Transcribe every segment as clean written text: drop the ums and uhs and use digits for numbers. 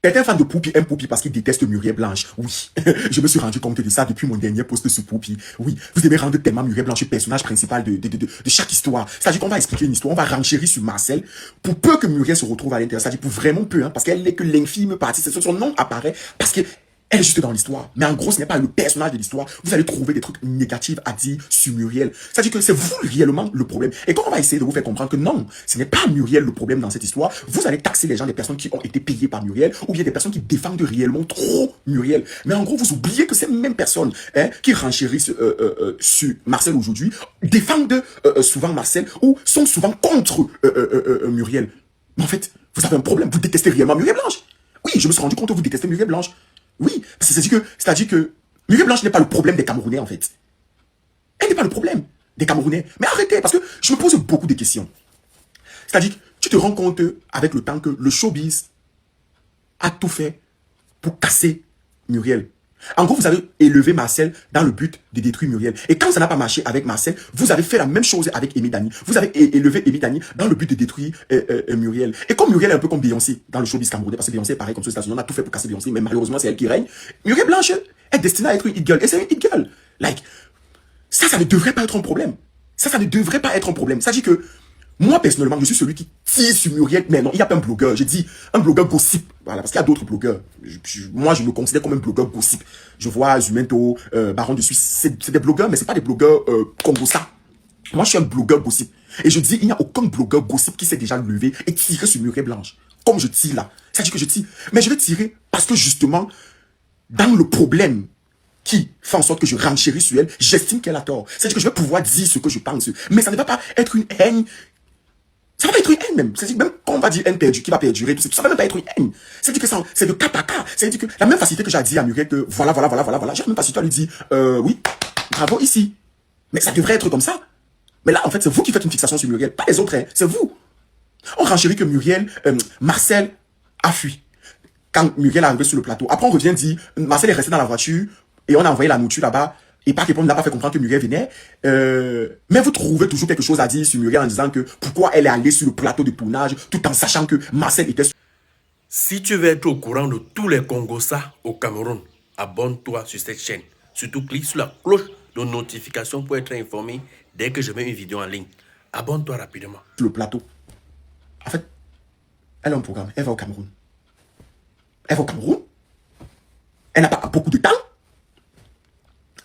Certains fans de Poupie aiment Poupie parce qu'ils détestent Muriel Blanche. Oui, je me suis rendu compte de ça depuis mon dernier post sur Poupie. Oui, vous aimez rendre tellement Muriel Blanche le personnage principal de chaque histoire. C'est-à-dire qu'on va expliquer une histoire, on va renchérir sur Marcel pour peu que Muriel se retrouve à l'intérieur. C'est-à-dire pour vraiment peu, hein, parce qu'elle n'est que l'infime partie. Son nom apparaît parce que elle est juste dans l'histoire. Mais en gros, ce n'est pas le personnage de l'histoire. Vous allez trouver des trucs négatifs à dire sur Muriel. C'est-à-dire que c'est vous réellement le problème. Et quand on va essayer de vous faire comprendre que non, ce n'est pas Muriel le problème dans cette histoire, vous allez taxer les gens des personnes qui ont été payées par Muriel ou bien des personnes qui défendent réellement trop Muriel. Mais en gros, vous oubliez que ces mêmes personnes qui renchérissent sur Marcel aujourd'hui défendent souvent Marcel ou sont souvent contre Muriel. Mais en fait, vous avez un problème. Vous détestez réellement Muriel Blanche. Oui, je me suis rendu compte que vous détestez Muriel Blanche. Oui, c'est-à-dire que Muriel Blanche n'est pas le problème des Camerounais, en fait. Elle n'est pas le problème des Camerounais. Mais arrêtez, parce que je me pose beaucoup de questions. C'est-à-dire que tu te rends compte avec le temps que le showbiz a tout fait pour casser Muriel. En gros, vous avez élevé Marcel dans le but de détruire Muriel. Et quand ça n'a pas marché avec Marcel, vous avez fait la même chose avec Amy Dani. Vous avez élevé Amy Dani dans le but de détruire Muriel. Et comme Muriel est un peu comme Beyoncé dans le showbiz camerounais, parce que Beyoncé est pareil comme ça aux États-Unis, on a tout fait pour casser Beyoncé, mais malheureusement, c'est elle qui règne. Muriel Blanche est destinée à être une hit girl. Et c'est une hit girl. Like, ça ne devrait pas être un problème. Ça ne devrait pas être un problème. Ça dit que moi, personnellement, je suis celui qui tire sur Muriel. Mais non, il n'y a pas un blogueur. Je dis un blogueur gossip. Voilà, parce qu'il y a d'autres blogueurs. Moi, je me considère comme un blogueur gossip. Je vois Zumento, Baron de Suisse. C'est des blogueurs, mais ce n'est pas des blogueurs comme ça. Moi, je suis un blogueur gossip. Et je dis, il n'y a aucun blogueur gossip qui s'est déjà levé et tiré sur Muriel Blanche. Comme je tire là. C'est-à-dire que je tire. Mais je vais tirer parce que justement, dans le problème qui fait en sorte que je renchéris sur elle, j'estime qu'elle a tort. C'est-à-dire que je vais pouvoir dire ce que je pense. Mais ça ne va pas être une haine. Ça va pas être une haine même. C'est-à-dire même quand on va dire haine perdue, qui va perdurer, tout ça, ça va même pas être une haine. C'est-à-dire que c'est de cas par cas. C'est-à-dire que la même facilité que j'ai dit à Muriel que voilà, j'ai la même facilité à lui dire oui, bravo ici. Mais ça devrait être comme ça. Mais là, en fait, c'est vous qui faites une fixation sur Muriel, pas les autres, hein, c'est vous. On renchérit que Marcel a fui. Quand Muriel est arrivé sur le plateau. Après, on revient dire, Marcel est resté dans la voiture et on a envoyé la nourriture là-bas. Et par contre, on n'a pas fait comprendre que Muriel venait. Mais vous trouvez toujours quelque chose à dire sur Muriel en disant que pourquoi elle est allée sur le plateau de tournage tout en sachant que Marcel était... Si tu veux être au courant de tous les Congossas au Cameroun, abonne-toi sur cette chaîne. Surtout, clique sur la cloche de notification pour être informé dès que je mets une vidéo en ligne. Abonne-toi rapidement. Sur le plateau. En fait, elle a un programme. Elle va au Cameroun. Elle va au Cameroun. Elle n'a pas beaucoup de temps.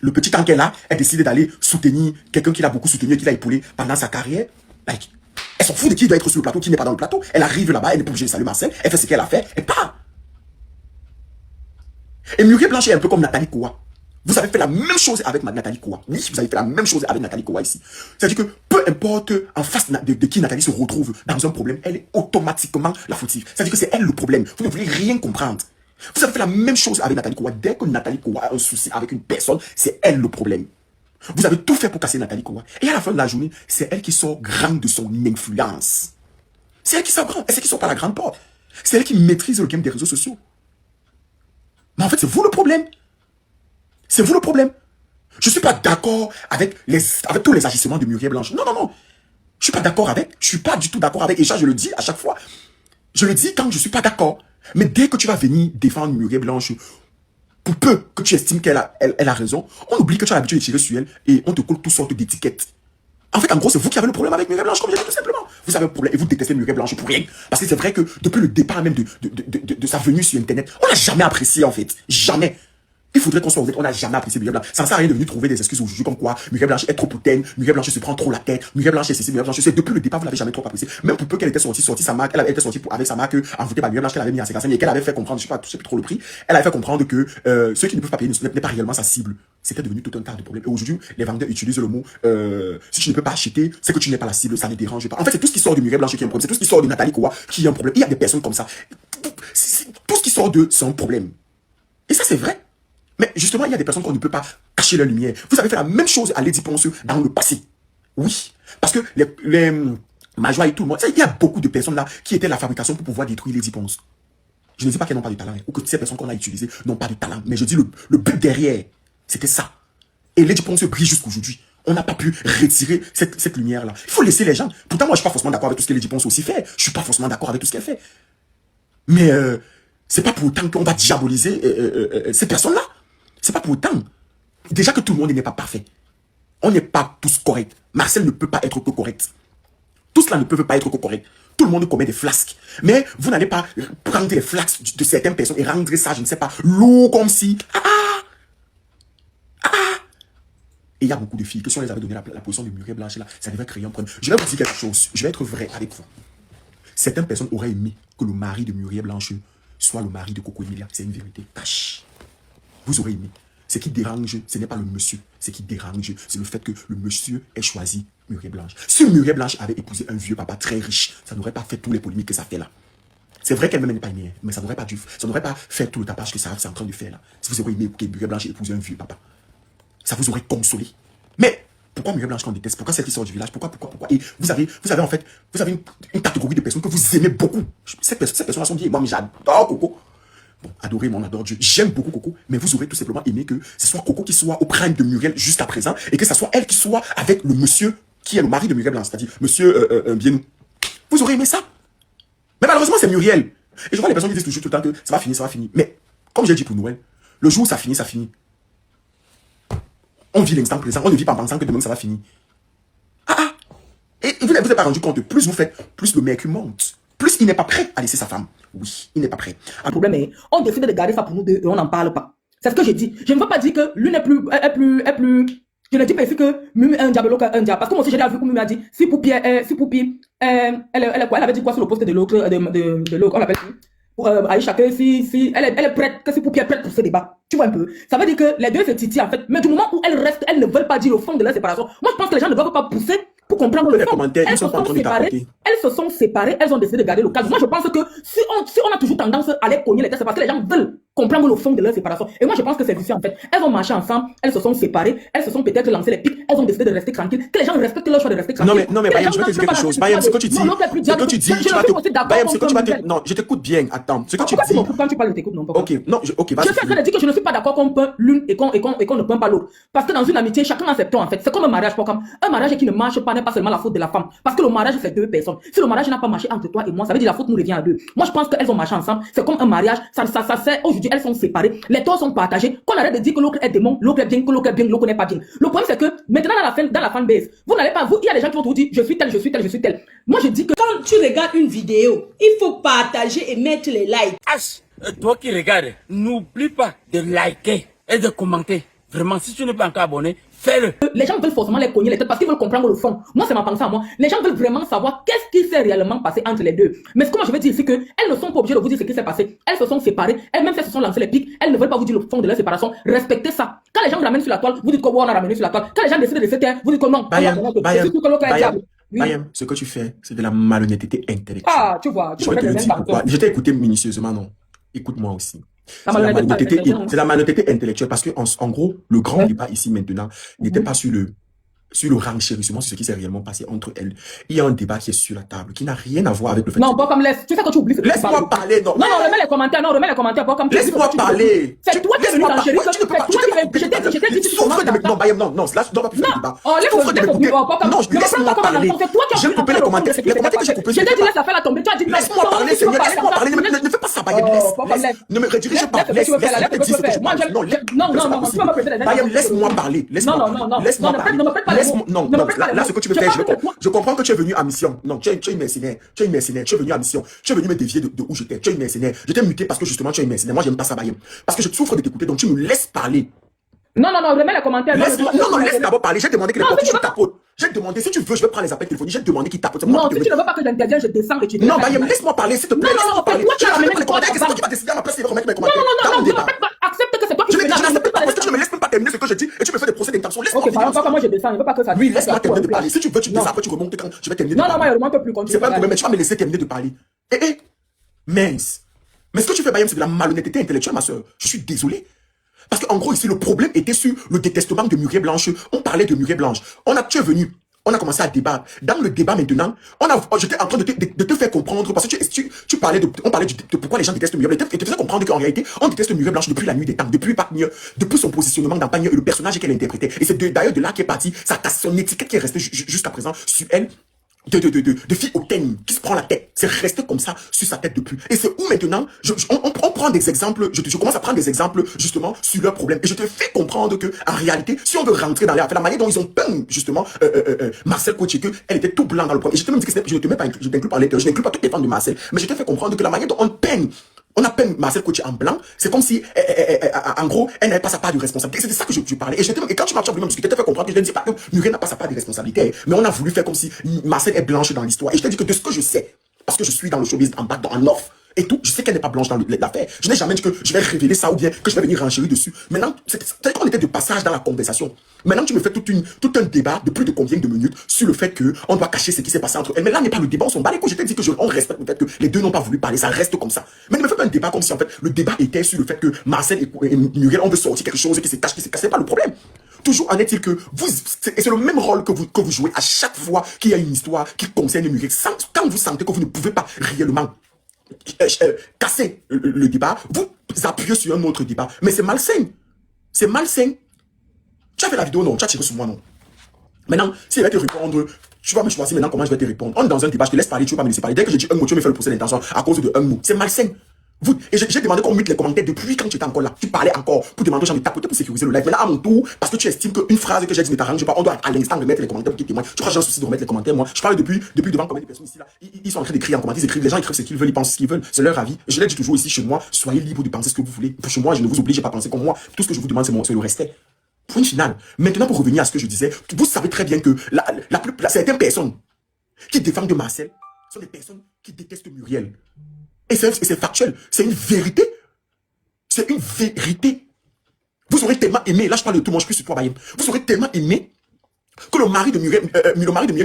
Le petit temps qu'elle a, elle décide d'aller soutenir quelqu'un qui l'a beaucoup soutenu, qui l'a épaulé pendant sa carrière. Like, elle s'en fout de qui doit être sur le plateau, qui n'est pas dans le plateau. Elle arrive là-bas, elle n'est pas obligée de saluer Marcel. Elle fait ce qu'elle a fait, elle part. Et Muriel Blanche est un peu comme Nathalie Koua. Vous avez fait la même chose avec Nathalie Koua. Oui, vous avez fait la même chose avec Nathalie Koua ici. C'est-à-dire que peu importe en face de qui Nathalie se retrouve dans un problème, elle est automatiquement la fautive. C'est-à-dire que c'est elle le problème. Vous ne voulez rien comprendre. Vous avez fait la même chose avec Nathalie Koua. Dès que Nathalie Koua a un souci avec une personne, c'est elle le problème. Vous avez tout fait pour casser Nathalie Koua. Et à la fin de la journée, c'est elle qui sort grande de son influence. C'est elle qui sort grande. C'est elle qui sort par la grande porte. C'est elle qui maîtrise le game des réseaux sociaux. Mais en fait, c'est vous le problème. C'est vous le problème. Je ne suis pas d'accord avec tous les agissements de Muriel Blanche. Non, non, non. Je ne suis pas d'accord avec. Je ne suis pas du tout d'accord avec. Et ça, je le dis à chaque fois. Je le dis quand je ne suis pas d'accord. Mais dès que tu vas venir défendre Muriel Blanche, pour peu que tu estimes qu'elle a raison, on oublie que tu as l'habitude de tirer sur elle et on te colle toutes sortes d'étiquettes. En fait, en gros, c'est vous qui avez le problème avec Muriel Blanche, comme je dis tout simplement. Vous avez un problème et vous détestez Muriel Blanche pour rien. Parce que c'est vrai que depuis le départ même de sa venue sur Internet, on n'a jamais apprécié en fait. Jamais. Il faudrait qu'on soit honnête, on n'a jamais apprécié Muriel Blanche. Ça ne sert à rien de venir trouver des excuses aujourd'hui comme quoi Muriel Blanche est trop hautaine, Muriel Blanche se prend trop la tête, Muriel Blanche est ceci, Muriel Blanche c'est depuis le départ, vous l'avez jamais trop apprécié. Même pour peu qu'elle était sortie sa marque, elle était sortie avec sa marque envoûtée par Muriel Blanche qu'elle avait mis à ses et qu'elle avait fait comprendre, je sais plus trop le prix, elle avait fait comprendre que ceux qui ne peuvent pas payer n'est pas réellement sa cible. C'était devenu tout un tas de problèmes. Et aujourd'hui, les vendeurs utilisent le mot si tu ne peux pas acheter, c'est que tu n'es pas la cible, ça ne dérange pas. En fait, c'est tout ce qui sort de Muriel Blanche qui est un problème, c'est tout ce qui sort de Nathalie Koua qui est un problème. Il y a des personnes comme ça. Tout ce qui sort d'eux, c'est un problème. Et ça, c'est vrai. Mais justement, il y a des personnes qu'on ne peut pas cacher leur lumière. Vous avez fait la même chose à Lady Ponce dans le passé. Oui. Parce que les Majwa et tout le monde, il y a beaucoup de personnes là qui étaient la fabrication pour pouvoir détruire Lady Ponce. Je ne dis pas qu'elles n'ont pas de talent, ou que ces personnes qu'on a utilisées n'ont pas de talent. Mais je dis le but derrière, c'était ça. Et Lady Ponce brille jusqu'aujourd'hui. On n'a pas pu retirer cette lumière-là. Il faut laisser les gens. Pourtant, moi, je ne suis pas forcément d'accord avec tout ce que Lady Ponce aussi fait. Je ne suis pas forcément d'accord avec tout ce qu'elle fait. Mais C'est pas pour autant qu'on va diaboliser ces personnes-là. C'est pas pour autant. Déjà que tout le monde n'est pas parfait. On n'est pas tous corrects. Marcel ne peut pas être que correct. Tout cela ne peut pas être que correct. Tout le monde commet des flasques. Mais vous n'allez pas prendre les flasques de certaines personnes et rendre ça, je ne sais pas, lourd comme si... Et il y a beaucoup de filles que si on les avait donné la position de Muriel Blanche là, ça devait créer un problème. Je vais vous dire quelque chose. Je vais être vrai avec vous. Certaines personnes auraient aimé que le mari de Muriel Blanche soit le mari de Coco Emilia. C'est une vérité. Tâche. Vous aurez aimé. Ce qui dérange, ce n'est pas le monsieur. Ce qui dérange, c'est le fait que le monsieur ait choisi Muriel Blanche. Si Muriel Blanche avait épousé un vieux papa très riche, ça n'aurait pas fait tous les polémiques que ça fait là. C'est vrai qu'elle-même n'est pas aimée, mais ça n'aurait pas fait tout le tapage que ça c'est en train de faire là. Si vous aurez aimé que Muriel Blanche ait épousé un vieux papa, ça vous aurait consolé. Mais pourquoi Muriel Blanche qu'on déteste? Pourquoi celle qui sort du village? Pourquoi? Et vous avez en fait, une catégorie de personnes que vous aimez beaucoup. Ces personnes-là sont bien. Moi, mais j'adore Coco. Bon, adorer, moi, on adore Dieu. J'aime beaucoup Coco, mais vous aurez tout simplement aimé que ce soit Coco qui soit au prime de Muriel jusqu'à présent et que ce soit elle qui soit avec le monsieur qui est le mari de Muriel Blanche, c'est-à-dire monsieur Bienou. Vous aurez aimé ça? Mais malheureusement, c'est Muriel. Et je vois les personnes qui disent toujours tout le temps que ça va finir, ça va finir. Mais, comme j'ai dit pour Noël, le jour où ça finit, ça finit. On vit l'instant présent, on ne vit pas en pensant que demain ça va finir. Et vous n'avez pas rendu compte, plus vous faites, plus le mercure monte. Plus il n'est pas prêt à laisser sa femme. Oui, il n'est pas prêt. Le problème est, on décide de garder ça pour nous deux et on n'en parle pas. C'est ce que j'ai dit. Je ne veux pas dire que l'une est plus... Je ne dis pas ici que Mimi est un diable, l'autre est un diable. Parce que moi aussi j'ai déjà vu que Mimi a dit, si Poupi, elle avait dit quoi sur le poste de l'autre, de l'autre, on l'appelle pour Aïcha, que si elle est prête, que si Poupi est prête pour ce débat. Tu vois un peu. Ça veut dire que les deux se titillent en fait. Mais du moment où elles restent, elles ne veulent pas dire au fond de leur séparation. Moi je pense que les gens ne doivent pas pousser pour comprendre le fond. Elles se sont séparées, elles ont décidé de garder le cadre. Moi je pense que si on a toujours tendance à les cogner les têtes, c'est parce que les gens veulent comprendre le fond de leur séparation. Et moi je pense que c'est vicieux en fait. Elles ont marché ensemble, elles se sont séparées, elles se sont peut-être lancé les pics, elles ont décidé de rester tranquilles. Que les gens respectent leur choix de rester tranquilles. Non mais Bayam, je vais te dire quelque chose. Bayam, ce que tu dis, non, je t'écoute bien. Attends, ce que tu dis. Quand tu parles, je t'écoute non pas. Ok, non, ok, vas-y. Je suis en train de dire que je ne suis pas d'accord qu'on peint l'une et qu'on ne peint pas l'autre. Parce que dans une amitié, chacun a ses tons en fait. C'est comme un mariage. Un mariage qui ne marche pas n'est pas seulement la faute de la femme. Parce que le mariage, c'est deux personnes. Si le mariage n'a pas marché entre toi et moi, ça veut dire la faute nous revient à deux. Moi, je pense qu'elles ont marché ensemble. C'est comme un mariage. Ça sert. Aujourd'hui, elles sont séparées. Les torts sont partagés. Qu'on arrête de dire que l'autre est démon, l'autre est bien, que l'autre est bien, l'autre n'est pas bien. Le problème, c'est que maintenant, dans la fanbase, vous n'allez pas, il y a des gens qui vont vous dire, je suis tel, je suis tel, je suis tel. Moi, je dis que quand tu regardes une vidéo, il faut partager et mettre les likes. Toi qui regardes, n'oublie pas de liker et de commenter. Vraiment, si tu n'es pas encore abonné, fais-le. Les gens veulent forcément les cogner les têtes parce qu'ils veulent comprendre le fond. Moi, c'est ma pensée à moi. Les gens veulent vraiment savoir qu'est-ce qui s'est réellement passé entre les deux. Mais ce que moi je veux dire, c'est que elles ne sont pas obligées de vous dire ce qui s'est passé. Elles se sont séparées. Elles-mêmes se sont lancées les pics. Elles ne veulent pas vous dire le fond de leur séparation. Respectez ça. Quand les gens vous ramènent sur la toile, vous dites que on a ramené sur la toile. Quand les gens décident de se taire, vous dites que non. Bayam, ce que tu fais, c'est de la malhonnêteté intellectuelle. Ah, tu vois. Je vais te le dire pourquoi. Je t'ai écouté minutieusement, non. Écoute-moi aussi. C'est la malhonnêteté intellectuelle parce que en gros, le grand débat ici maintenant n'était pas sur le renchérissement, sur ce qui s'est réellement passé entre elles. Il y a un débat qui est sur la table, qui n'a rien à voir avec le fait. Non, pas comme laisse. Tu sais que tu oublies. Laisse-moi parler, non. Non, remets les commentaires, pas comme. Laisse-moi parler. C'est toi qui es venu renchérir. Non, Bayam, non, là, je dois pas plus faire le débat. Oh, non, laisse-moi parler. J'ai coupé les commentaires. Les commentaires que j'ai coupés. Je t'ai dit, laisse la faire la tomber. Tu as dit, laisse-moi parler, Seigneur, laisse-moi parler. Ne fais pas ça, Bayam. Ne me redirige pas. Laisse-moi Bayam, laisse-moi parler. Non, là, ce que tu veux faire, je comprends que tu es venu à mission. Non, tu es une mercenaire. Tu es venu à mission. Tu es venu me dévier de où j'étais. Tu es une mercenaire. Je t'ai muté parce que justement, tu es une mercenaire. Moi, j'aime pas ça, Bayam. Parce que je souffre de t'écouter, donc tu me laisses parler. Non, remets les commentaires. Laisse d'abord parler. J'ai demandé que les portes, tu tapotes. J'ai demandé, si tu veux, je vais prendre les appels téléphoniques. J'ai demandé qu'ils tapotent. Non, si tu ne veux pas que j'intervienne, je descends et tu non, Bayam, laisse-moi parler, s'il te plaît. Non, tu as ramené les commentaires. C'est toi qui vas décider à ma place de remettre mes commentaires. Non, accepte que c'est toi qui je n'accepte pas parce que tu ne me laisses même pas terminer ce que je dis et tu me fais des procès d'intention. Laisse-moi parler. Ok, moi je descends, je veux pas que ça. Oui, laisse-moi terminer de parler. Si tu veux, tu descends, après tu remontes quand je vais terminer. Non, moi je remonte plus. C'est pas un problème, mais tu vas me laisser terminer de parler. Mince. Mais ce que tu fais, Bayam, c'est de la malhonnêteté intellectuelle, ma soeur. Je suis désolé. Parce qu'en gros, ici, le problème était sur le détestement de Muriel Blanche. On parlait de Muriel Blanche. Tu es venu. On a commencé à débattre. Dans le débat maintenant, j'étais en train de te faire comprendre, parce que on parlait de pourquoi les gens détestent Muriel. Et te faisais comprendre qu'en réalité, on déteste Muriel Blanche depuis la nuit des temps, depuis son positionnement dans Pagnon et le personnage qu'elle interprétait. Et c'est d'ailleurs de là qu'est parti son étiquette qui est restée jusqu'à présent sur elle. de filles hautaines qui se prend la tête. C'est resté comme ça sur sa tête depuis. Et c'est où maintenant, on prend des exemples, je commence à prendre des exemples justement sur leurs problèmes. Et je te fais comprendre que en réalité, si on veut rentrer dans les affaires, la manière dont ils ont peint justement Marcel Coach, elle était tout blanc dans le premier. Et je te même dit que je ne te mets pas, je n'inclus pas l'intérieur, je n'inclus pas toutes les femmes de Marcel. Mais je te fais comprendre que la manière dont on peint, on a peint Marcel Coach en blanc, c'est comme si, en gros, elle n'avait pas sa part de responsabilité. C'est de ça que je parlais. Et quand tu m'as discuté, je te fais comprendre que je ne dis pas que Muriel n'a pas sa part de responsabilité, mais on a voulu faire comme si Marcel est blanche dans l'histoire. Et je te dis que de ce que je sais, parce que je suis dans le showbiz, en bac, en off, et tout, je sais qu'elle n'est pas blanche dans l'affaire. Je n'ai jamais dit que je vais révéler ça ou bien que je vais venir renchérir dessus. Maintenant, c'est qu'on était de passage dans la conversation. Maintenant, tu me fais tout un débat de plus de combien de minutes sur le fait que on doit cacher ce qui s'est passé entre elles. Mais là n'est pas le débat, on s'en bat les couilles. Je t'ai dit que on respecte le fait que les deux n'ont pas voulu parler, ça reste comme ça. Mais ne me fais pas un débat comme si en fait le débat était sur le fait que Marcel et Muriel, on veut sortir quelque chose qui se cache, c'est pas le problème. Toujours en est-il que c'est le même rôle que vous jouez à chaque fois qu'il y a une histoire qui concerne Muriel. Quand vous sentez que vous ne pouvez pas réellement casser le débat, vous appuyez sur un autre débat. Mais c'est malsain. C'est malsain. Tu as fait la vidéo, non? Tu as tiré sur moi, non? Maintenant, si je vais te répondre, tu vas me choisir maintenant comment je vais te répondre. On est dans un débat, je te laisse parler, tu vas pas me laisser parler. Dès que j'ai dit un mot, tu me fais le procès d'intention à cause de un mot. C'est malsain. Et j'ai demandé qu'on mette les commentaires depuis quand tu étais encore là. Tu parlais encore pour demander aux gens de tapoter pour sécuriser le live. Maintenant, à mon tour, parce que tu estimes qu'une phrase que j'ai dit ne t'arrange pas, on doit à l'instant remettre les commentaires pour qu'ils témoignent. Tu crois que j'ai un souci de remettre les commentaires, moi? Je parle depuis devant combien de personnes ici là. Ils sont en train d'écrire en commentaire, ils écrivent, les gens écrivent ce qu'ils veulent, ils pensent ce qu'ils veulent. C'est leur avis. Je l'ai dit toujours ici chez moi, soyez libre de penser ce que vous voulez. Chez moi, je ne vous oblige pas à penser comme moi. Tout ce que je vous demande, c'est le respect. Point final. Maintenant, pour revenir à ce que je disais, vous savez très bien que certaines personnes qui défendent Marcel sont des personnes qui détestent Muriel. Et c'est factuel. C'est une vérité. C'est une vérité. Vous aurez tellement aimé, là je parle de tout, moi je suis sur toi, Bayem. Vous aurez tellement aimé que le mari de Muriel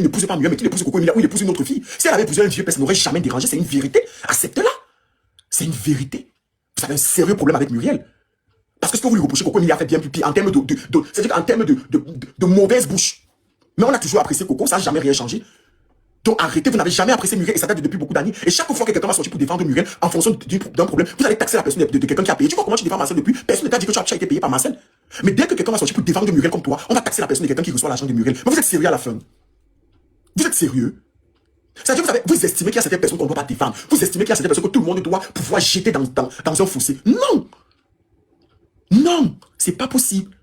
n'épouse pas Muriel, mais qu'il épouse Coco Emilia ou il épouse une autre fille. Si elle avait épousé un vieux père, ça n'aurait jamais dérangé. C'est une vérité. Accepte-la. C'est une vérité. Vous avez un sérieux problème avec Muriel. Parce que ce que vous lui reprochez, Coco Emilia a fait bien plus pire en termes c'est-à-dire en termes de mauvaise bouche. Mais on a toujours apprécié Coco, ça n'a jamais rien changé. Donc arrêtez, vous n'avez jamais apprécié Muriel et ça date depuis beaucoup d'années. Et chaque fois que quelqu'un va sortir pour défendre Muriel en fonction d'un problème, vous allez taxer la personne de quelqu'un qui a payé. Tu vois comment tu défends Marcel depuis? Personne ne t'a dit que tu as été payé par Marcel. Mais dès que quelqu'un va sortir pour défendre Muriel comme toi, on va taxer la personne de quelqu'un qui reçoit l'argent de Muriel. Mais vous êtes sérieux à la fin? Vous êtes sérieux? C'est-à-dire que vous estimez qu'il y a certaines personnes qu'on ne doit pas défendre. Vous estimez qu'il y a certaines personnes que tout le monde doit pouvoir jeter dans un fossé. Non! Non! C'est pas possible.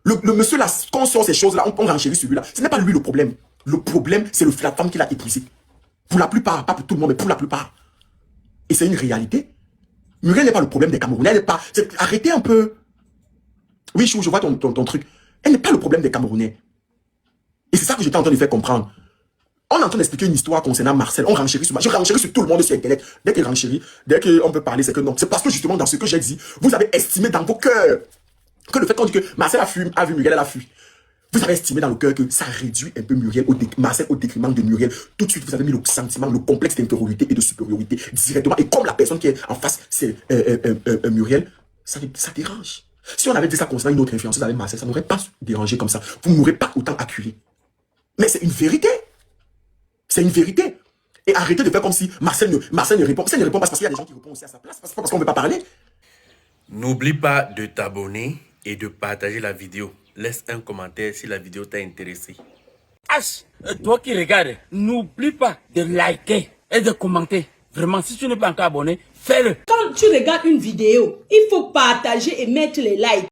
Le monsieur là, quand on sort ces choses-là, on renchérit sur lui là. Ce n'est pas lui le problème. Le problème, c'est la femme qu'il a épousée. Pour la plupart, pas pour tout le monde, mais pour la plupart. Et c'est une réalité. Muriel n'est pas le problème des Camerounais. Elle n'est pas... Arrêtez un peu. Oui, je vois ton truc. Elle n'est pas le problème des Camerounais. Et c'est ça que j'étais en train de faire comprendre. On est en train d'expliquer une histoire concernant Marcel. On renchérit sur... Je renchéris sur tout le monde sur Internet. Dès qu'il renchérit, dès qu'on peut parler, c'est que non. C'est parce que justement, dans ce que j'ai dit, vous avez estimé dans vos cœurs que le fait qu'on dit que Marcel a vu Muriel, elle a fui. Vous avez estimé dans le cœur que ça réduit un peu Marcel au détriment de Muriel. Tout de suite, vous avez mis le sentiment, le complexe d'infériorité et de supériorité directement. Et comme la personne qui est en face, c'est Muriel, ça dérange. Si on avait dit ça concernant une autre influenceuse avec Marcel, ça n'aurait pas dérangé comme ça. Vous n'aurez pas autant acculé. Mais c'est une vérité. C'est une vérité. Et arrêtez de faire comme si Marcel ne répond. Marcel ne répond pas parce qu'il y a des gens qui répondent aussi à sa place. Parce qu'on ne veut pas parler. N'oublie pas de t'abonner et de partager la vidéo. Laisse un commentaire si la vidéo t'a intéressé. H, toi qui regardes, n'oublie pas de liker et de commenter. Vraiment, si tu n'es pas encore abonné, fais-le. Quand tu regardes une vidéo, il faut partager et mettre les likes.